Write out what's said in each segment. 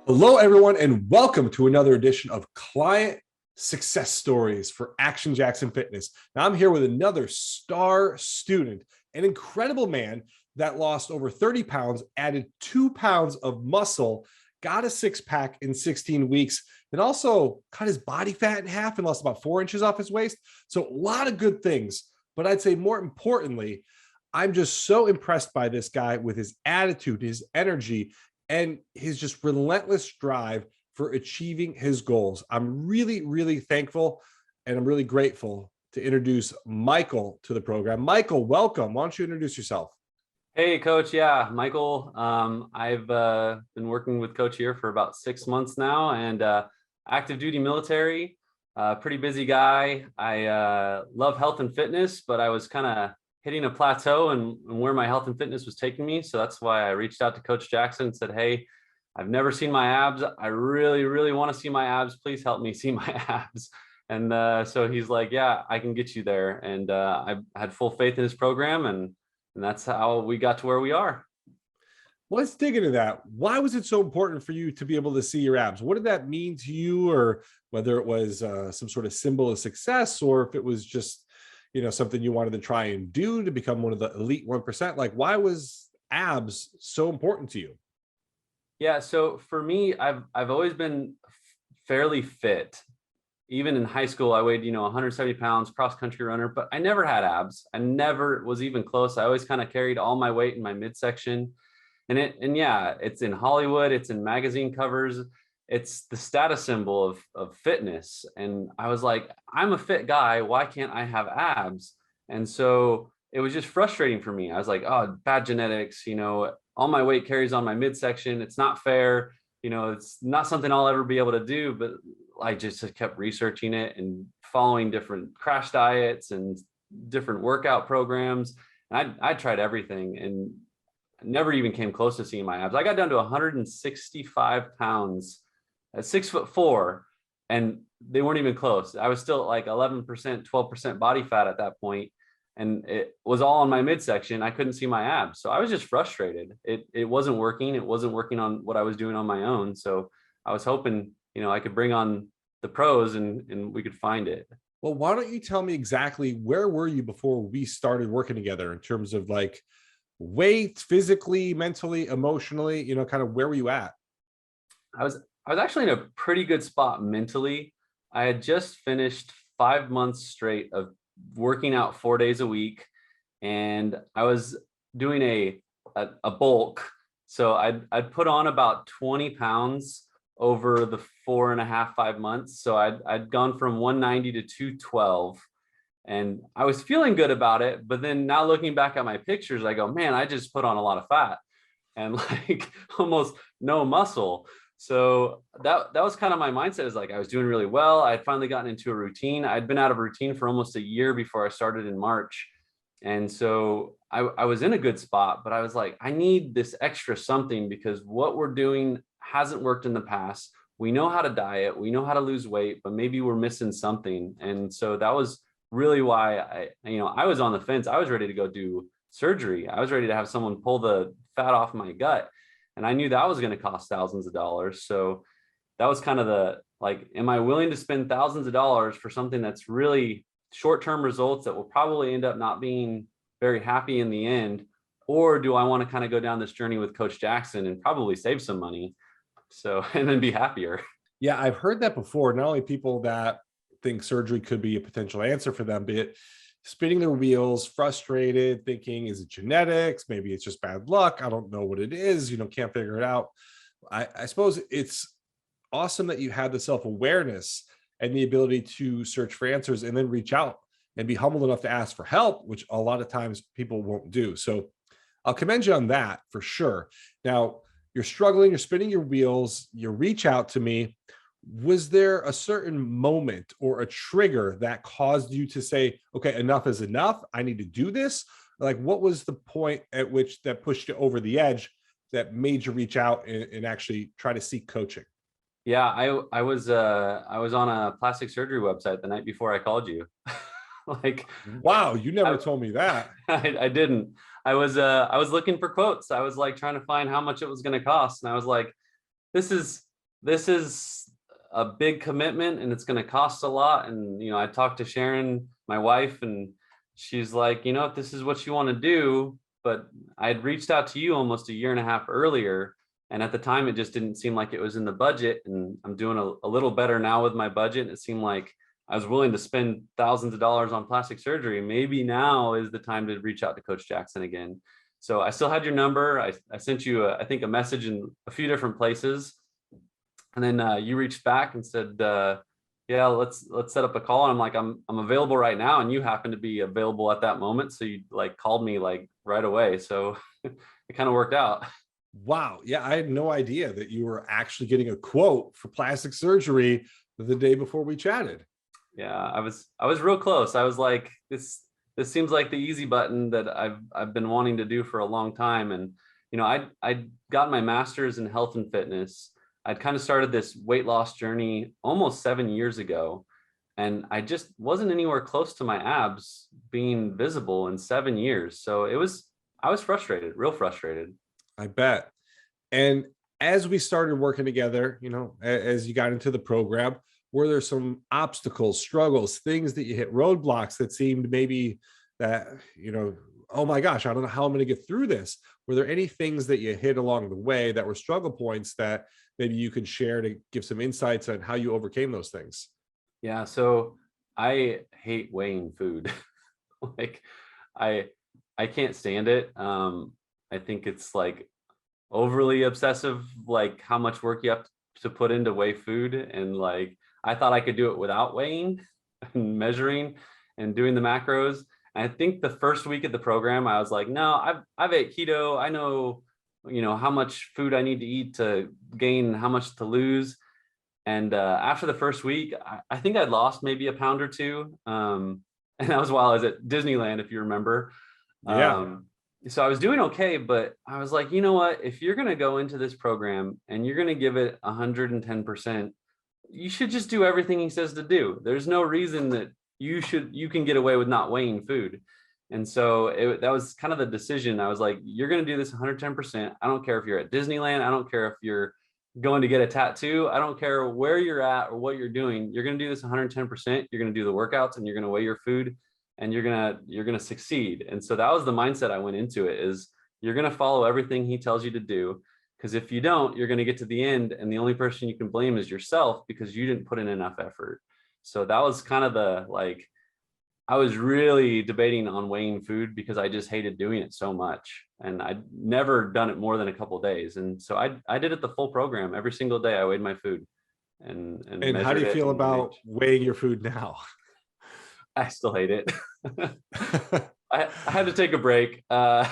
Hello, everyone, and welcome to another edition of Client Success Stories for Action Jackson Fitness. Now, I'm here with another star student, an incredible man that lost over 30 pounds, added 2 pounds of muscle, got a six-pack in 16 weeks, and also cut his body fat in half and lost about 4 inches off his waist. So a lot of good things. But I'd say more importantly, I'm just so impressed by this guy with his attitude, his energy, and his just relentless drive for achieving his goals. I'm really, really thankful and I'm really grateful to introduce Michael to the program. Michael, welcome. Why don't you introduce yourself? Hey, Coach. Yeah, Michael. I've been working with Coach here for about 6 months now, and active duty military, pretty busy guy. I love health and fitness, but I was kind of hitting a plateau and where my health and fitness was taking me. So that's why I reached out to Coach Jackson and said, hey, I've never seen my abs. I really, really want to see my abs. Please help me see my abs. And so he's like, yeah, I can get you there. And I had full faith in his program, and that's how we got to where we are. Let's dig into that. Why was it so important for you to be able to see your abs? What did that mean to you, or whether it was some sort of symbol of success, or if it was just something you wanted to try and do to become one of the elite 1%? Like, why was abs so important to you? Yeah, so for me, I've always been fairly fit. Even in high school, I weighed 170 pounds, cross country runner, but I never had abs. I never was even close. I always kind of carried all my weight in my midsection. And yeah, it's in Hollywood, it's in magazine covers, it's the status symbol of fitness. And I was like, I'm a fit guy, why can't I have abs? And so it was just frustrating for me. I was like, oh, bad genetics, all my weight carries on my midsection. It's not fair. It's not something I'll ever be able to do. But I just kept researching it and following different crash diets and different workout programs. And I tried everything and never even came close to seeing my abs. I got down to 165 pounds at 6'4", and they weren't even close. I was still like 11%, 12% body fat at that point, and it was all in my midsection. I couldn't see my abs. So I was just frustrated. It wasn't working. It wasn't working on what I was doing on my own. So I was hoping, I could bring on the pros and we could find it. Well, why don't you tell me exactly where were you before we started working together in terms of like weight, physically, mentally, emotionally, kind of where were you at? I was actually in a pretty good spot mentally. I had just finished 5 months straight of working out 4 days a week, and I was doing a bulk. So I'd put on about 20 pounds over the 4.5, 5 months. So I'd gone from 190 to 212. And I was feeling good about it. But then now looking back at my pictures, I go, man, I just put on a lot of fat and like almost no muscle. So that was kind of my mindset, is like I was doing really well. I had finally gotten into a routine. I'd been out of routine for almost a year before I started in March. And so I was in a good spot, but I was like, I need this extra something because what we're doing hasn't worked in the past. We know how to diet, we know how to lose weight, but maybe we're missing something. And so that was really why I was on the fence. I was ready to go do surgery. I was ready to have someone pull the fat off my gut. And I knew that was going to cost thousands of dollars. So that was kind of the, like, am I willing to spend thousands of dollars for something that's really short-term results that will probably end up not being very happy in the end? Or do I want to kind of go down this journey with Coach Jackson and probably save some money? So, and then be happier. Yeah, I've heard that before. Not only people that think surgery could be a potential answer for them, but spinning their wheels, frustrated, thinking, is it genetics? Maybe it's just bad luck. I don't know what it is, can't figure it out. I suppose it's awesome that you had the self-awareness and the ability to search for answers and then reach out and be humble enough to ask for help, which a lot of times people won't do. So I'll commend you on that for sure. Now, you're struggling, you're spinning your wheels, you reach out to me. Was there a certain moment or a trigger that caused you to say, okay, enough is enough, I need to do this? Like, what was the point at which that pushed you over the edge that made you reach out and actually try to seek coaching? Yeah, I was on a plastic surgery website the night before I called you. Like, Wow, you never I, told me that. I didn't. I was looking for quotes. I was like trying to find how much it was going to cost, and I was like, this is this is a big commitment, and it's going to cost a lot. And I talked to Sharon, my wife, and she's like, if this is what you want to do, but I had reached out to you almost a year and a half earlier, and at the time it just didn't seem like it was in the budget. And I'm doing a little better now with my budget. It seemed like I was willing to spend thousands of dollars on plastic surgery. Maybe now is the time to reach out to Coach Jackson again. So I still had your number. I sent you, I think, a message in a few different places, and then you reached back and said, "Yeah, let's set up a call." And I'm like, "I'm available right now," and you happen to be available at that moment, so you like called me like right away. So it kind of worked out. Wow. Yeah, I had no idea that you were actually getting a quote for plastic surgery the day before we chatted. Yeah, I was real close. I was like, this seems like the easy button that I've been wanting to do for a long time. And I got my master's in health and fitness. I'd kind of started this weight loss journey almost 7 years ago, and I just wasn't anywhere close to my abs being visible in 7 years. So I was frustrated, real frustrated. I bet. And as we started working together, as you got into the program, were there some obstacles, struggles, things that you hit, roadblocks that seemed maybe that, oh my gosh, I don't know how I'm going to get through this? Were there any things that you hit along the way that were struggle points that maybe you could share to give some insights on how you overcame those things? Yeah, so I hate weighing food. Like, I I can't stand it. I think it's like overly obsessive, like how much work you have to put into weigh food. And like, I thought I could do it without weighing and measuring and doing the macros. And I think the first week of the program, I was like, no, I've ate keto. I know, how much food I need to eat to gain, how much to lose. And after the first week, I think I'd lost maybe a pound or two. And that was while I was at Disneyland, if you remember. Yeah. So I was doing okay, but I was like, you know what? If you're going to go into this program and you're going to give it 110%, you should just do everything he says to do. There's no reason that you can get away with not weighing food. And so that was kind of the decision. I was like, you're going to do this 110%. I don't care if you're at Disneyland. I don't care if you're going to get a tattoo. I don't care where you're at or what you're doing. You're going to do this 110%. You're going to do the workouts and you're going to weigh your food, and you're going to succeed. And so that was the mindset I went into it, is you're going to follow everything he tells you to do. Because if you don't, you're going to get to the end, and the only person you can blame is yourself because you didn't put in enough effort. So that was kind of the, like, I was really debating on weighing food because I just hated doing it so much. And I'd never done it more than a couple of days. And so I did it the full program. Every single day I weighed my food and And how do measured you it feel and about weighing your food now? I still hate it. I had to take a break. I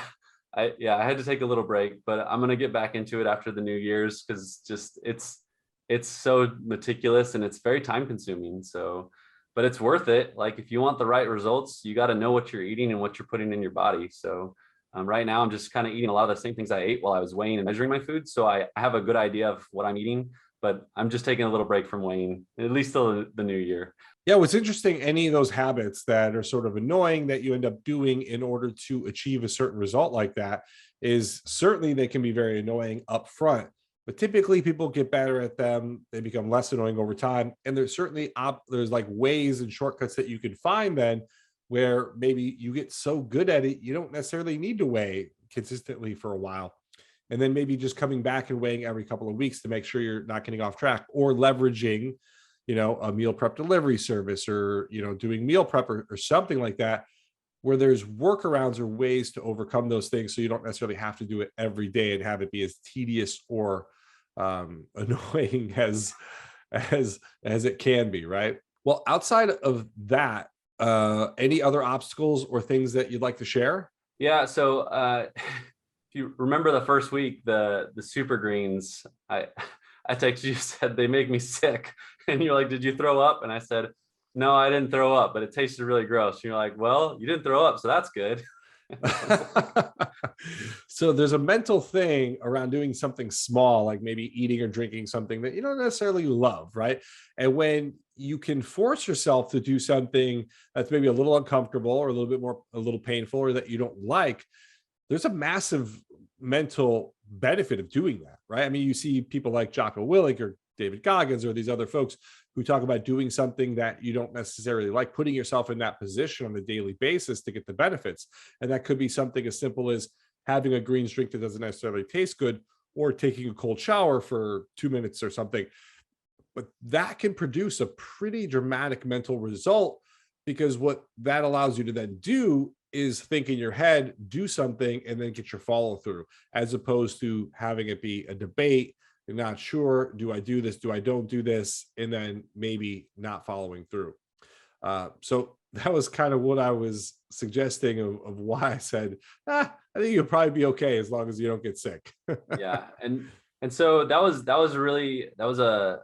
had to take a little break, but I'm gonna get back into it after the New Year's, because just it's so meticulous and it's very time consuming. So, but it's worth it. Like, if you want the right results, you got to know what you're eating and what you're putting in your body. So right now I'm just kind of eating a lot of the same things I ate while I was weighing and measuring my food. So I have a good idea of what I'm eating, but I'm just taking a little break from weighing, at least till the new year. Yeah, what's interesting, any of those habits that are sort of annoying that you end up doing in order to achieve a certain result like that, is certainly they can be very annoying up front, but typically people get better at them. They become less annoying over time. And there's certainly there's like ways and shortcuts that you can find then, where maybe you get so good at it, you don't necessarily need to weigh consistently for a while. And then maybe just coming back and weighing every couple of weeks to make sure you're not getting off track, or leveraging a meal prep delivery service, or, doing meal prep or something like that, where there's workarounds or ways to overcome those things. So you don't necessarily have to do it every day and have it be as tedious or annoying as it can be. Right. Well, outside of that, any other obstacles or things that you'd like to share? Yeah. So if you remember the first week, the super greens, I texted you, said they make me sick. And you're like, did you throw up? And I said, no, I didn't throw up, but it tasted really gross. And you're like, well, you didn't throw up, so that's good. So there's a mental thing around doing something small, like maybe eating or drinking something that you don't necessarily love, right? And when you can force yourself to do something that's maybe a little uncomfortable or a little bit more, a little painful, or that you don't like, there's a massive mental benefit of doing that, right? I mean, you see people like Jocko Willink or David Goggins or these other folks who talk about doing something that you don't necessarily like, putting yourself in that position on a daily basis to get the benefits. And that could be something as simple as having a greens drink that doesn't necessarily taste good, or taking a cold shower for 2 minutes or something. But that can produce a pretty dramatic mental result, because what that allows you to then do is think in your head, do something, and then get your follow through, as opposed to having it be a debate. You're not sure, do I do this? Do I don't do this? And then maybe not following through. So that was kind of what I was suggesting of why I said, I think you'll probably be okay as long as you don't get sick. Yeah. And so that was really, that was a,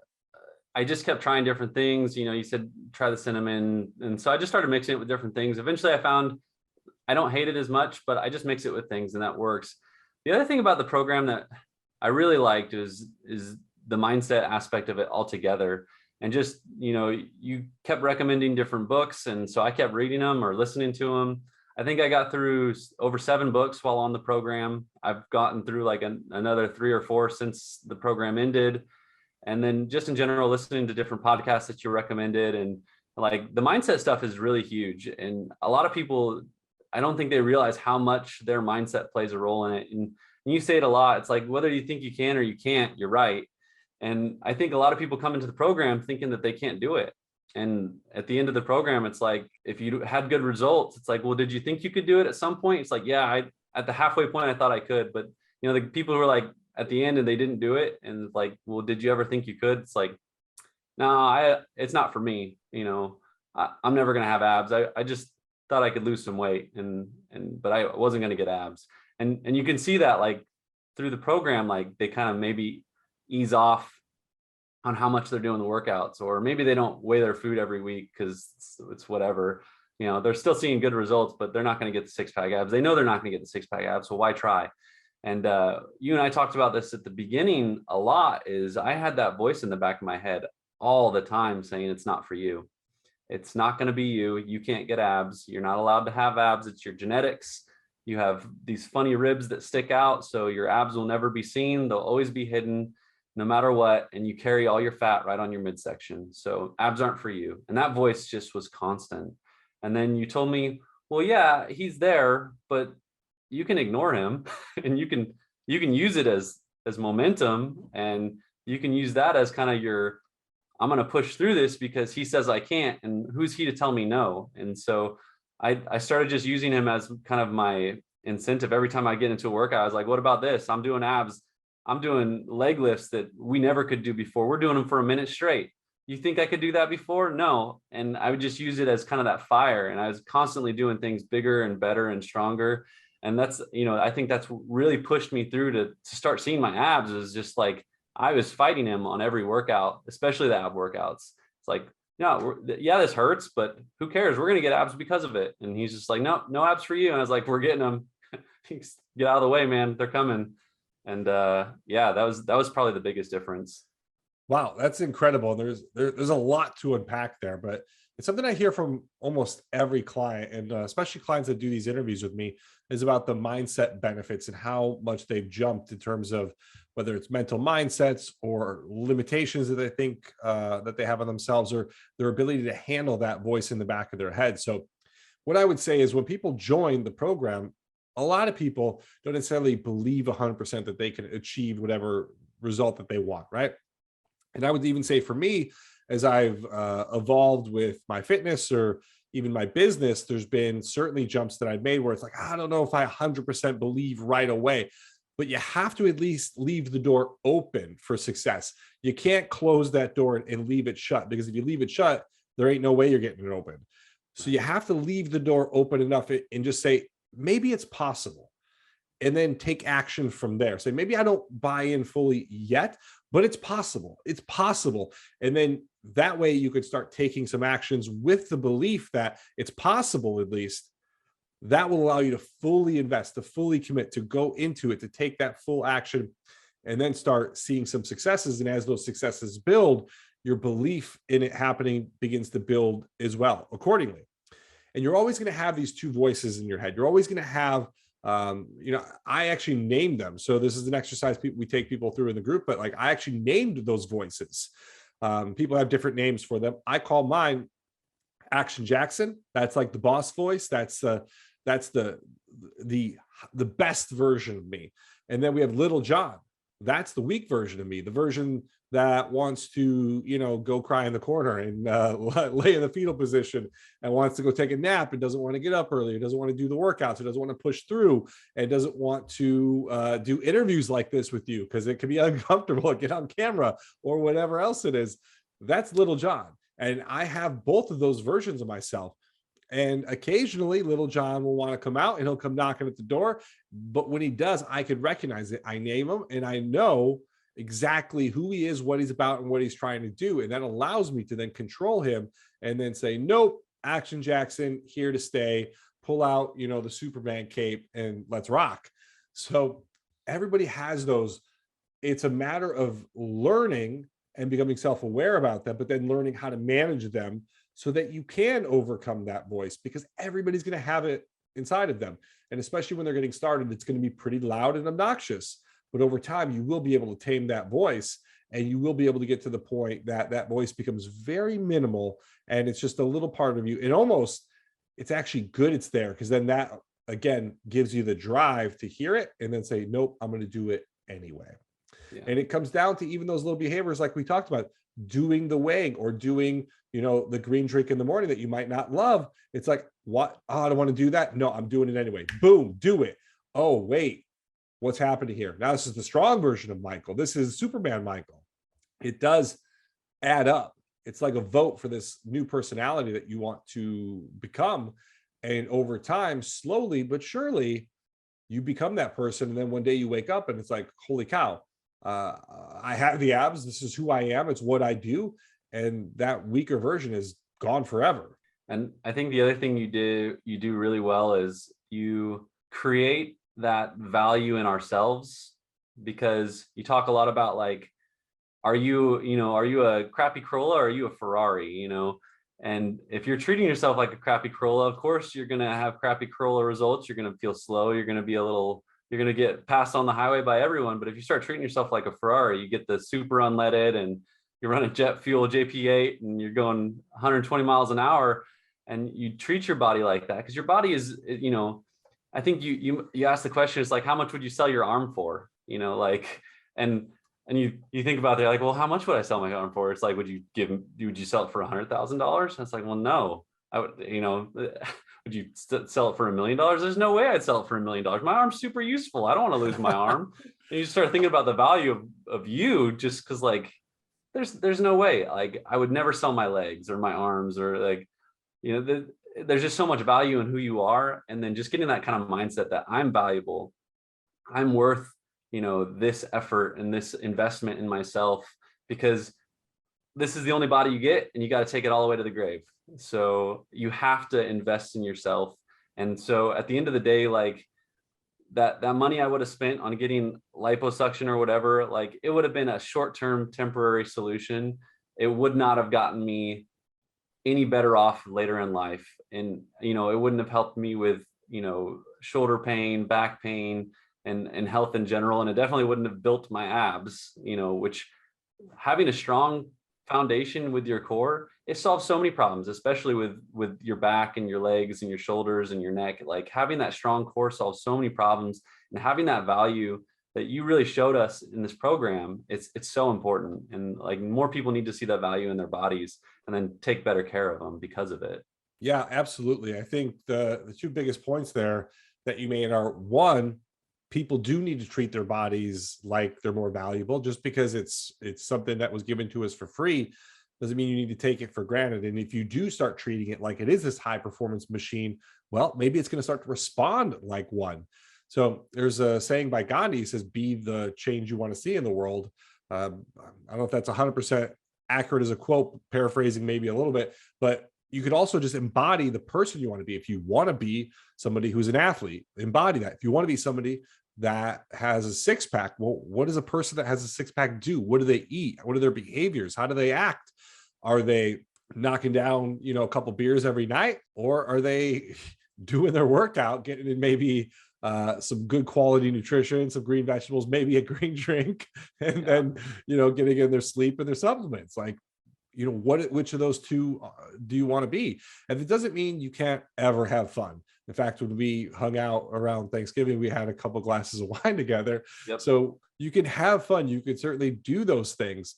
I just kept trying different things. You know, you said try the cinnamon. And so I just started mixing it with different things. Eventually I found I don't hate it as much, but I just mix it with things and that works. The other thing about the program that I really liked is the mindset aspect of it altogether. And just, you know, you kept recommending different books. And so I kept reading them or listening to them. I think I got through over 7 books while on the program. I've gotten through like another 3 or 4 since the program ended. And then just in general, listening to different podcasts that you recommended, and like the mindset stuff is really huge. And a lot of people, I don't think they realize how much their mindset plays a role in it. And you say it a lot. It's like, whether you think you can or you can't, you're right. And I think a lot of people come into the program thinking that they can't do it. And at the end of the program, it's like, if you had good results, it's like, well, did you think you could do it at some point? It's like, yeah, at the halfway point, I thought I could. But, you know, the people who are like at the end and they didn't do it, and like, well, did you ever think you could? It's like, no, it's not for me. You know, I'm never going to have abs. I just thought I could lose some weight, but I wasn't going to get abs. And you can see that like through the program, like they kind of maybe ease off on how much they're doing the workouts, or maybe they don't weigh their food every week because it's whatever. You know, they're still seeing good results, but they're not going to get the 6-pack abs. They know they're not going to get the 6-pack abs, so why try? And you and I talked about this at the beginning a lot. Is I had that voice in the back of my head all the time saying it's not for you. It's not going to be you. You can't get abs. You're not allowed to have abs. It's your genetics. You have these funny ribs that stick out, so your abs will never be seen. They'll always be hidden no matter what. And you carry all your fat right on your midsection. So abs aren't for you. And that voice just was constant. And then you told me, well, yeah, he's there, but you can ignore him and you can use it as momentum, and you can use that as kind of your, I'm going to push through this because he says I can't, and who's he to tell me no? And so I started just using him as kind of my incentive. Every time I get into a workout, I was like, what about this? I'm doing abs. I'm doing leg lifts that we never could do before. We're doing them for a minute straight. You think I could do that before? No. And I would just use it as kind of that fire. And I was constantly doing things bigger and better and stronger. And that's, you know, I think that's really pushed me through to start seeing my abs. Is just like, I was fighting him on every workout, especially the ab workouts. It's like, no, yeah, this hurts, but who cares? We're going to get abs because of it. And he's just like, no abs for you. And I was like, we're getting them. Get out of the way, man. They're coming. And yeah, that was probably the biggest difference. Wow, that's incredible. There's a lot to unpack there, but it's something I hear from almost every client, and especially clients that do these interviews with me, is about the mindset benefits and how much they've jumped in terms of whether it's mental mindsets or limitations that they think that they have on themselves, or their ability to handle that voice in the back of their head. So what I would say is, when people join the program, a lot of people don't necessarily believe 100% that they can achieve whatever result that they want, right? And I would even say, for me, as I've evolved with my fitness or even my business, there's been certainly jumps that I've made where it's like, I don't know if I 100% believe right away, but you have to at least leave the door open for success. You can't close that door and leave it shut, because if you leave it shut, there ain't no way you're getting it open. So you have to leave the door open enough and just say, maybe it's possible, and then take action from there. Say, maybe I don't buy in fully yet, but it's possible. It's possible. And then that way you could start taking some actions with the belief that it's possible, at least. that will allow you to fully invest, to fully commit, to go into it, to take that full action, and then start seeing some successes. And as those successes build, your belief in it happening begins to build as well accordingly. And you're always going to have these two voices in your head. You're always going to have, I actually named them. So this is an exercise we take people through in the group, but like I actually named those voices. People have different names for them. I call mine Action Jackson. That's like the boss voice. That's the best version of me. And then we have Little John. That's the weak version of me, the version that wants to, go cry in the corner and lay in the fetal position and wants to go take a nap and doesn't want to get up early, doesn't want to do the workouts, or doesn't want to push through, and doesn't want to do interviews like this with you because it can be uncomfortable to get on camera or whatever else it is. That's Little John. And I have both of those versions of myself. And occasionally Little John will want to come out and he'll come knocking at the door. But when he does, I could recognize it. I name him and I know exactly who he is, what he's about, and what he's trying to do. And that allows me to then control him and then say, nope, Action Jackson, here to stay. Pull out, the Superman cape and let's rock. So everybody has those. It's a matter of learning and becoming self-aware about them, but then learning how to manage them so that you can overcome that voice, because everybody's going to have it inside of them. And especially when they're getting started, it's going to be pretty loud and obnoxious. But over time, you will be able to tame that voice, and you will be able to get to the point that that voice becomes very minimal and it's just a little part of you. And almost, it's actually good it's there, because then that, again, gives you the drive to hear it and then say, nope, I'm going to do it anyway. Yeah. And it comes down to even those little behaviors like we talked about, doing the weighing or doing, the green drink in the morning that you might not love. It's like, what? Oh, I don't want to do that. No, I'm doing it anyway. Boom, do it. Oh, wait, what's happening here? Now this is the strong version of Michael. This is Superman Michael. It does add up. It's like a vote for this new personality that you want to become. And over time, slowly but surely, you become that person. And then one day you wake up and it's like, holy cow, I have the abs. This is who I am. It's what I do. And that weaker version is gone forever. And I think the other thing you do really well is you create that value in ourselves, because you talk a lot about like, are you a crappy Corolla or are you a Ferrari, and if you're treating yourself like a crappy Corolla, of course, you're going to have crappy Corolla results. You're going to feel slow. You're going to get passed on the highway by everyone. But if you start treating yourself like a Ferrari, you get the super unleaded and you're running jet fuel JP8 and you're going 120 miles an hour, and you treat your body like that, because your body is, I think you ask the question, it's like, how much would you sell your arm for? And you think about it, like, well, how much would I sell my arm for? It's like, would you sell it for $100,000? It's like, well, no, I would, would you sell it for $1 million? There's no way I'd sell it for $1 million. My arm's super useful. I don't want to lose my arm. And you start thinking about the value of you, just because like, there's no way, like, I would never sell my legs or my arms, or like, there's just so much value in who you are. And then just getting that kind of mindset that I'm valuable, I'm worth, this effort and this investment in myself, because this is the only body you get and you got to take it all the way to the grave. So you have to invest in yourself. And so at the end of the day, like that money I would have spent on getting liposuction or whatever, like it would have been a short-term temporary solution. It would not have gotten me any better off later in life. And, it wouldn't have helped me with, shoulder pain, back pain, and health in general. And it definitely wouldn't have built my abs, which, having a strong foundation with your core, it solves so many problems, especially with your back and your legs and your shoulders and your neck. Like having that strong core solves so many problems, and having that value that you really showed us in this program, it's so important. And like, more people need to see that value in their bodies and then take better care of them because of it. Yeah, absolutely. I think the two biggest points there that you made are, one, people do need to treat their bodies like they're more valuable. Just because it's something that was given to us for free doesn't mean you need to take it for granted. And if you do start treating it like it is this high performance machine, well, maybe it's going to start to respond like one. So there's a saying by Gandhi, he says, be the change you want to see in the world. I don't know if that's 100% accurate as a quote, paraphrasing maybe a little bit, but you could also just embody the person you want to be. If you want to be somebody who's an athlete, embody that. If you want to be somebody that has a six pack, well, what does a person that has a six pack do? What do they eat? What are their behaviors? How do they act? Are they knocking down, a couple beers every night, or are they doing their workout, getting in maybe some good quality nutrition, some green vegetables, maybe a green drink, and then, getting in their sleep and their supplements? Like, which of those two do you want to be? And it doesn't mean you can't ever have fun. In fact, when we hung out around Thanksgiving, we had a couple glasses of wine together. Yep. So you can have fun. You can certainly do those things,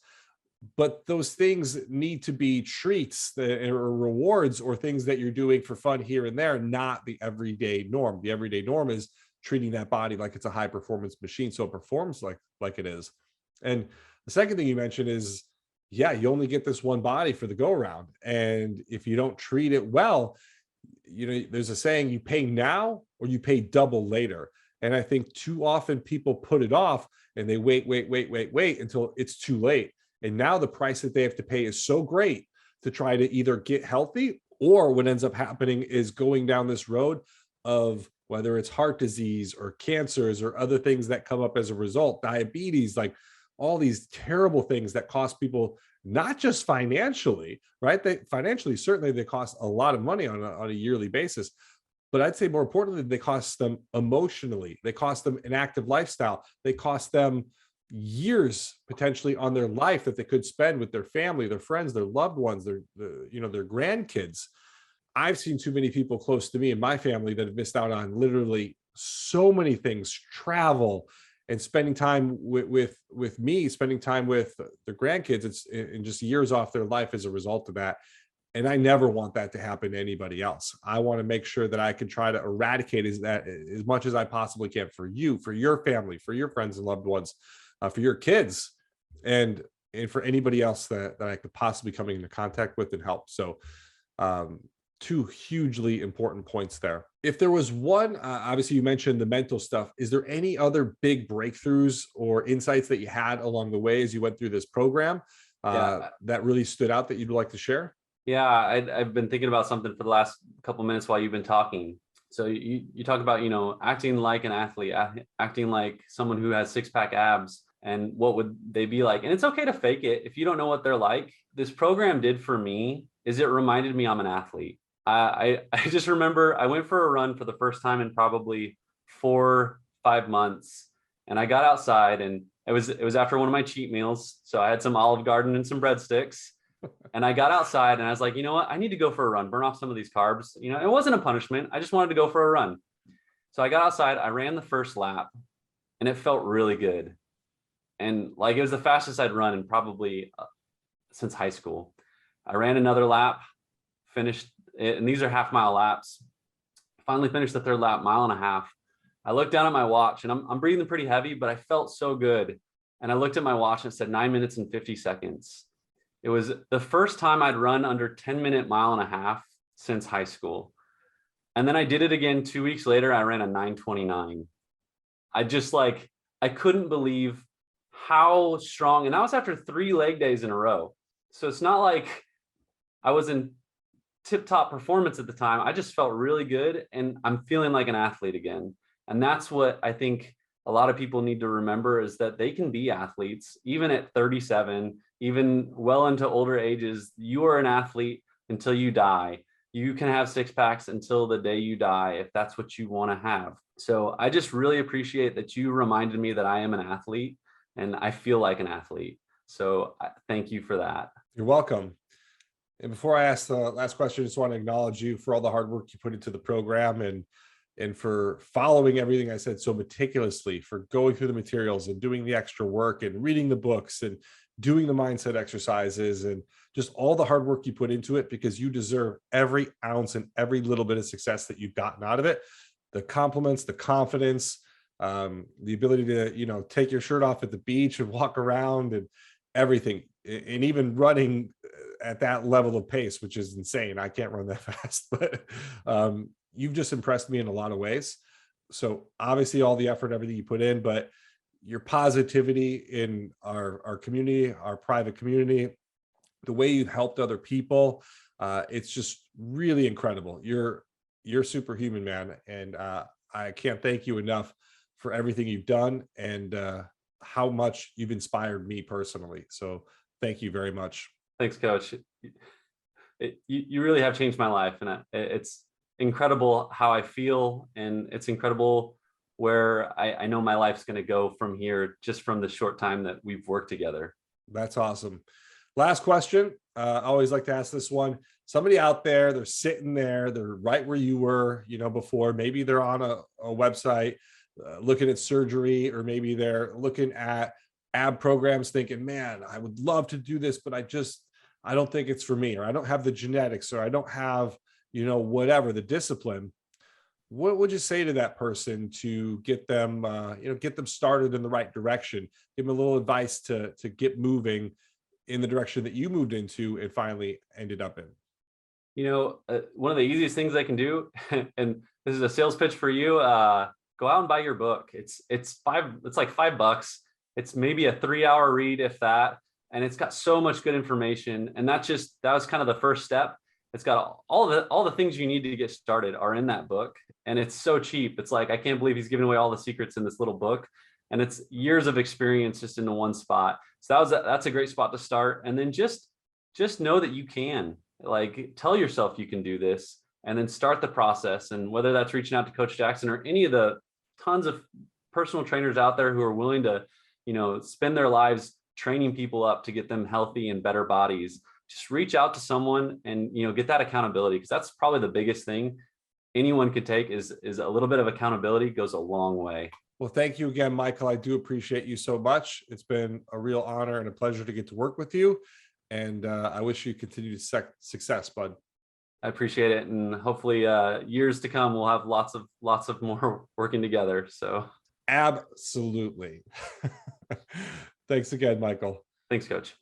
but those things need to be treats or rewards, or things that you're doing for fun here and there, not the everyday norm. The everyday norm is treating that body like it's a high performance machine, so it performs like it is. And the second thing you mentioned is, yeah, you only get this one body for the go around. And if you don't treat it well, there's a saying, you pay now or you pay double later. And I think too often people put it off and they wait until it's too late. And now the price that they have to pay is so great to try to either get healthy, or what ends up happening is going down this road of, whether it's heart disease or cancers or other things that come up as a result, diabetes, like all these terrible things that cost people, not just financially, right? Financially, certainly they cost a lot of money on a yearly basis, but I'd say more importantly, they cost them emotionally. They cost them an active lifestyle. They cost them years potentially on their life that they could spend with their family, their friends, their loved ones, their grandkids. I've seen too many people close to me and my family that have missed out on literally so many things, travel, and spending time with me, spending time with their grandkids. It's in just years off their life as a result of that. And I never want that to happen to anybody else. I want to make sure that I can try to eradicate as much as I possibly can for you, for your family, for your friends and loved ones, for your kids, and for anybody else that I could possibly come into contact with and help. So two hugely important points there. If there was one, obviously you mentioned the mental stuff. Is there any other big breakthroughs or insights that you had along the way as you went through this program that really stood out that you'd like to share? Yeah, I've been thinking about something for the last couple minutes while you've been talking. So you talk about, acting like an athlete, acting like someone who has six-pack abs, and what would they be like? And it's okay to fake it if you don't know what they're like. This program did for me is it reminded me I'm an athlete. I just remember I went for a run for the first time in probably 4-5 months, and I got outside, and it was after one of my cheat meals. So I had some Olive Garden and some breadsticks, and I got outside and I was like, you know what? I need to go for a run, burn off some of these carbs. It wasn't a punishment. I just wanted to go for a run. So I got outside, I ran the first lap, and it felt really good. And like, it was the fastest I'd run in probably since high school. I ran another lap, finished it, and these are half-mile laps. Finally finished the third lap, 1.5 miles. I looked down at my watch, and I'm breathing pretty heavy, but I felt so good. And I looked at my watch and it said 9 minutes and 50 seconds. It was the first time I'd run under 10-minute 1.5 miles since high school. And then I did it again 2 weeks later. I ran a 9:29. I couldn't believe how strong, and that was after 3 leg days in a row. So it's not like I was in tip-top performance at the time. I just felt really good, and I'm feeling like an athlete again. And that's what I think a lot of people need to remember, is that they can be athletes even at 37, even well into older ages. You are an athlete until you die. You can have six packs until the day you die, if that's what you want to have. So I just really appreciate that you reminded me that I am an athlete and I feel like an athlete. So thank you for that. You're welcome. And before I ask the last question, I just want to acknowledge you for all the hard work you put into the program, and for following everything I said so meticulously, for going through the materials and doing the extra work and reading the books and doing the mindset exercises, and just all the hard work you put into it, because you deserve every ounce and every little bit of success that you've gotten out of it. The compliments, the confidence, the ability to, take your shirt off at the beach and walk around, and everything, and even running at that level of pace, which is insane. I can't run that fast, but you've just impressed me in a lot of ways. So obviously all the effort, everything you put in, but your positivity in our community, our private community, the way you've helped other people, It's just really incredible. You're superhuman, man. And I can't thank you enough for everything you've done and how much you've inspired me personally. So thank you very much. Thanks, coach. You really have changed my life, and it's incredible how I feel, and it's incredible where I know my life's going to go from here, just from the short time that we've worked together. That's awesome. Last question. I always like to ask this one. Somebody out there, they're sitting there, they're right where you were, before. Maybe they're on a website looking at surgery, or maybe they're looking at ab programs thinking, man, I would love to do this, but I don't think it's for me, or I don't have the genetics, or I don't have, whatever the discipline. What would you say to that person to get them, get them started in the right direction? Give them a little advice to get moving in the direction that you moved into and finally ended up in. One of the easiest things I can do, and this is a sales pitch for you, go out and buy your book. It's like $5. It's maybe a 3-hour read, if that, and it's got so much good information. And that was kind of the first step. It's got all the things you need to get started are in that book, and it's so cheap. It's like, I can't believe he's giving away all the secrets in this little book, and it's years of experience just into one spot. So that's a great spot to start. And then just know that you can, like, tell yourself you can do this, and then start the process. And whether that's reaching out to Coach Jackson or any of the tons of personal trainers out there who are willing to, spend their lives training people up to get them healthy and better bodies, just reach out to someone and, get that accountability, because that's probably the biggest thing anyone could take is a little bit of accountability goes a long way. Well, thank you again, Michael. I do appreciate you so much. It's been a real honor and a pleasure to get to work with you. And I wish you continued success, bud. I appreciate it. And hopefully years to come, we'll have lots of more working together. So absolutely. Thanks again, Michael. Thanks, Coach.